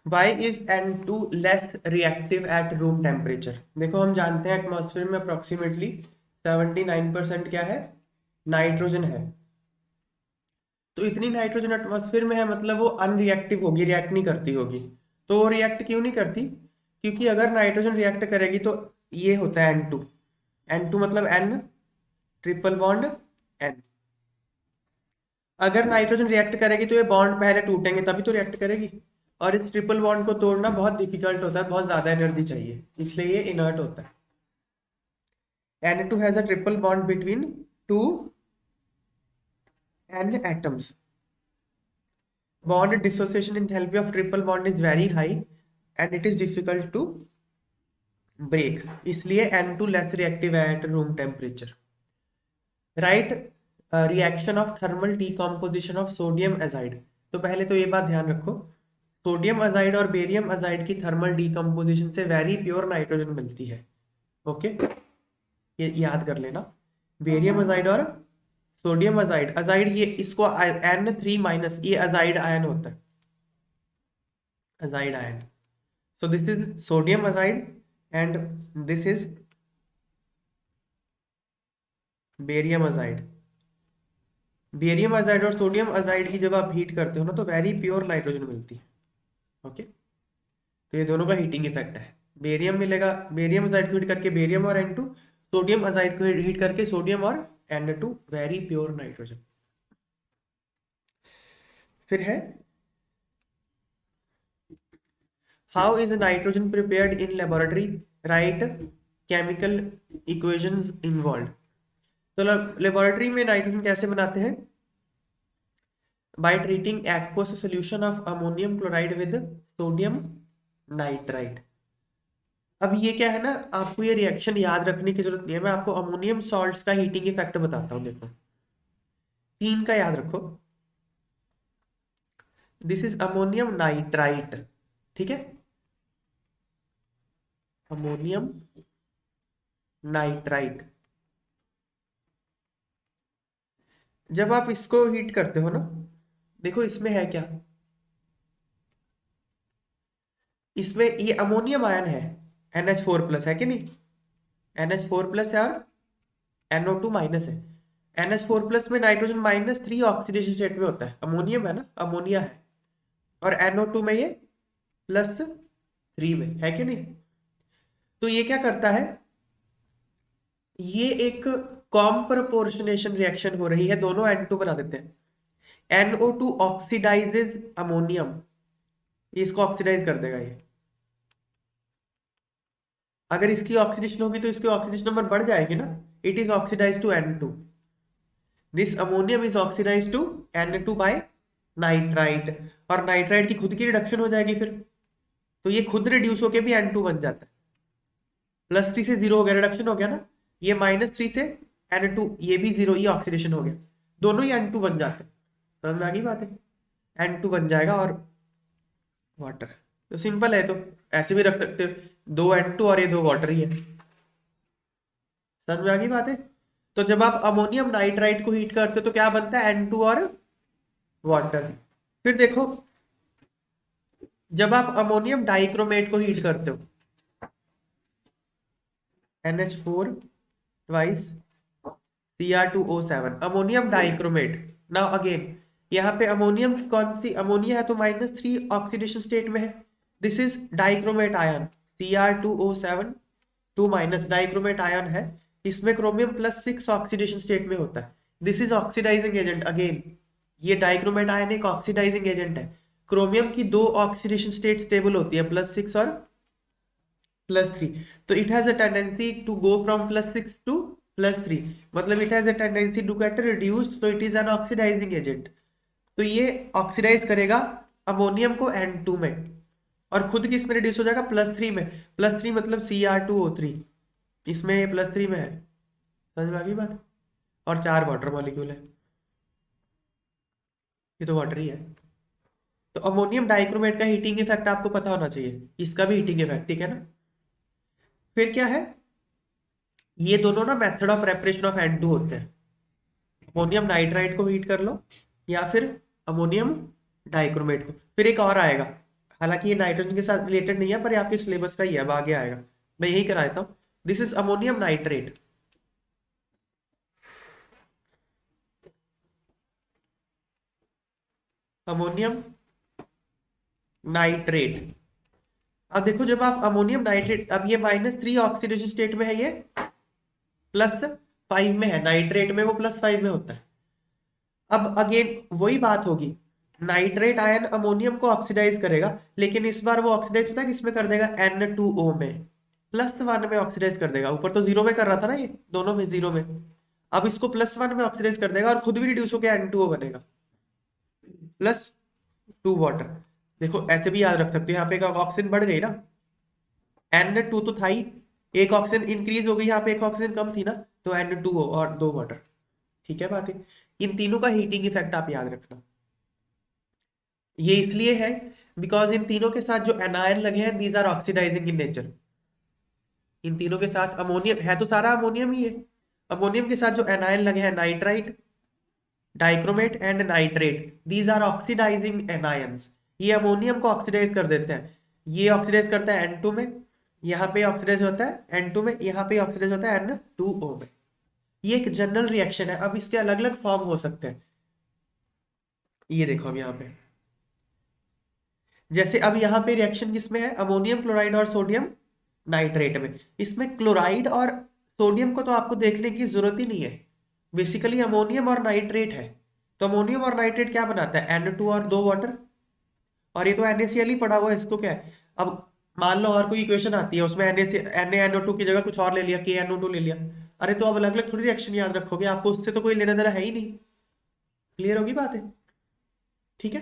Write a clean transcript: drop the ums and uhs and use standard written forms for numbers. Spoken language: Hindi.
Y is N2 less reactive at room temperature. देखो हम जानते हैं एटमॉस्फेयर में अप्रोक्सीमेटली 79% क्या है, नाइट्रोजन है। तो इतनी नाइट्रोजन एटमॉस्फेयर में है मतलब वो अनरिएक्टिव होगी, रिएक्ट नहीं करती होगी। तो वो रिएक्ट क्यों नहीं करती? क्योंकि अगर नाइट्रोजन रिएक्ट करेगी तो ये होता है N2। N2 मतलब N ट्रिपल बॉन्ड N। अगर नाइट्रोजन रिएक्ट करेगी तो ये बॉन्ड पहले टूटेंगे तभी तो रिएक्ट करेगी। और इस ट्रिपल बॉन्ड को तोड़ना बहुत डिफिकल्ट होता है, बहुत ज्यादा एनर्जी चाहिए, इसलिए ये इनर्ट होता है। N2 has a triple bond between two N atoms. Bond dissociation enthalpy of triple bond is very high and it is difficult to break. इसलिए N2 less reactive at room temperature. Right, reaction of thermal decomposition of sodium azide. तो पहले तो ये बात ध्यान रखो, सोडियम अजाइड और बेरियम अजाइड की थर्मल डीकम्पोजिशन से वेरी प्योर नाइट्रोजन मिलती है। ओके, ये याद कर लेना। बेरियम अजाइड और सोडियम अजाइड, अजाइड ये इसको N3 माइनस, ये अजाइड आयन होता है, azide ion. So this is sodium azide and this is barium azide. Barium azide और सोडियम अजाइड की जब आप हीट करते हो ना तो वेरी प्योर नाइट्रोजन मिलती है। ओके, तो ये दोनों का हीटिंग इफेक्ट है। बेरियम मिलेगा, बेरियम अजाइड को हीट करके बेरियम और N2, सोडियम अजाइड को हीट करके सोडियम और N2, वेरी प्योर नाइट्रोजन। फिर है how is nitrogen prepared in laboratory, right chemical equations involve. तो लेबोरेटरी में नाइट्रोजन कैसे बनाते हैं? By treating aqueous solution of ammonium chloride with sodium nitrite. अब ये क्या है ना, आपको ये रिएक्शन याद रखने की जरूरत नहीं है, मैं आपको अमोनियम सॉल्ट्स का हीटिंग इफेक्ट बताता हूँ। देखो, तीन का याद रखो। दिस इज अमोनियम नाइट्राइट, ठीक है, अमोनियम नाइट्राइट। जब आप इसको हीट करते हो ना, देखो इसमें है क्या, इसमें ये अमोनियम आयन है, NH4 प्लस है कि नहीं, NH4 प्लस है और NO2 माइनस है। NH4 प्लस में नाइट्रोजन -3 ऑक्सीडेशन स्टेट में होता है, अमोनियम है ना, अमोनिया है। और NO2 में ये +3 में है कि नहीं। तो ये क्या करता है, ये एक कॉम प्रोपोर्शनेशन रिएक्शन हो रही है, दोनों N2 बना देते हैं। NO2 ऑक्सीडाइजेज अमोनियम, इसको ऑक्सीडाइज कर देगा ये। अगर इसकी ऑक्सीडेशन होगी तो इसकी ऑक्सीडेशन नंबर बढ़ जाएगी ना, it is oxidise to N2। This ammonium is oxidise to N2 by nitrite, और नाइट्राइट की खुद की रिडक्शन हो जाएगी फिर, तो ये खुद रिड्यूस होके भी N2 बन जाता है। +3 से 0 हो गया, रिडक्शन हो गया ना, ये -3 से N2, ये भी 0, ये ऑक्सीडेशन हो गया, दोनों ही N2 बन जाते हैं। समझ में आ गई बात है, N2 बन जाएगा और वाटर। तो सिंपल है, तो ऐसे भी रख सकते हो, 2 N2 और ये 2 वाटर ही है। समझ में आ गई बात है। तो जब आप अमोनियम नाइट्राइट को हीट करते हो तो क्या बनता है, N2 और वाटर। फिर देखो, जब आप अमोनियम डाइक्रोमेट को हीट करते हो, NH4 twice Cr2O7, ammonium dichromate. Now again, यहाँ पे अमोनियम की कौन सी, अमोनिया है तो -3 ऑक्सीडेशन स्टेट में है, this is dichromate ion Cr2O7 2 माइनस, डाइक्रोमेट आयन है, इसमें क्रोमियम +6 ऑक्सीडेशन स्टेट में होता है, this is oxidising agent. Again ये डाइक्रोमेट आयन एक ऑक्सीडाइजिंग एजेंट है। क्रोमियम की 2 ऑक्सीडेशन स्टेट स्टेबल होती है, +6 और +3। तो it has a tendency to go from +6 to +3, मतलब it has a tendency to get reduced, so it is an oxidising agent. तो ये ऑक्सीडाइज करेगा अमोनियम को N2 में, और खुद किस में रिड्यूस हो जाएगा, +3 में। +3 मतलब Cr2O3, इसमें ये +3 में है। समझ में आ गई बात। और 4 वाटर मॉलिक्यूल है, ये तो वाटर ही है। तो अमोनियम डाइक्रोमेट का हीटिंग इफेक्ट आपको पता होना चाहिए, इसका भी हीटिंग इफेक्ट, ठीक है ना। फिर क्या है, ये दोनों ना method of preparation of N2 होते हैं। अमोनियम नाइट्राइट को हीट कर लो या फिर अमोनियम डाइक्रोमेट को। फिर एक और आएगा, हालांकि ये नाइट्रोजन के साथ रिलेटेड नहीं है, पर ये आपके सिलेबस का ही है, अब आगे आएगा, मैं यही करा देता हूँ। This is ammonium nitrate. Ammonium nitrate. अब देखो जब आप अमोनियम नाइट्रेट, अब ये -3 ऑक्सीडेशन स्टेट में है, ये +5 में है, नाइट्रेट में वो +5 में होता है। अब अगेन वही बात होगी, नाइट्रेट आयन अमोनियम को ऑक्सीडाइज करेगा, लेकिन इस बार वो ऑक्सीडाइज पता है किसमें कर देगा, N2O में, +1 में ऑक्सीडाइज कर देगा। ऊपर तो 0 में कर रहा था ना, ये दोनों में 0 में, अब इसको +1 में ऑक्सीडाइज कर देगा और खुद भी रिड्यूस होकर N2O बनेगा, +2 वाटर। देखो ऐसे भी याद रख सकते हो, यहाँ पे एक ऑक्सीजन बढ़ गई ना, N2 तो था ही, एक ऑक्सीजन इंक्रीज हो गई, यहाँ पे एक ऑक्सीजन कम थी ना, तो N2O और 2 वाटर। ठीक है बात है। इन तीनों का हीटिंग इफेक्ट आप याद रखना, ये इसलिए है बिकॉज इन तीनों के साथ जो एनायन लगे हैं these are oxidising in nature. इन तीनों के साथ अमोनियम है, तो सारा अमोनियम ही है, अमोनियम के साथ जो एनायन लगे हैं, nitrite, dichromate and nitrate, these are oxidising anions. ये अमोनियम को ऑक्सीडाइज कर देते हैं, ये ऑक्सीडाइज करता है N2 में, यहाँ पे ऑक्सीडाइज होता है N2 में, यहाँ पे ऑक्सीडाइज होता है N2O में। ये एक जनरल रिएक्शन है। अब इसके अलग अलग फॉर्म हो सकते हैं, ये देखो अब यहाँ पे, जैसे अब यहाँ पे रिएक्शन किसमें है, अमोनियम क्लोराइड और सोडियम नाइट्रेट में। इसमें क्लोराइड और सोडियम को तो आपको देखने की जरूरत ही नहीं है, बेसिकली अमोनियम और नाइट्रेट है। तो अमोनियम और नाइट्रेट क्या बनाता है, N2 और 2 वाटर, और ये तो NaCl ही पड़ा हुआ है, इसको क्या है। अब मान लो और कोई इक्वेशन आती है, उसमें NaNO2 की जगह कुछ और ले लिया, KNO2 ले लिया, अरे तो अब अलग अलग थोड़ी रिएक्शन याद रखोगे, आपको उससे तो कोई लेना देना है ही नहीं। क्लियर होगी बात है, ठीक है।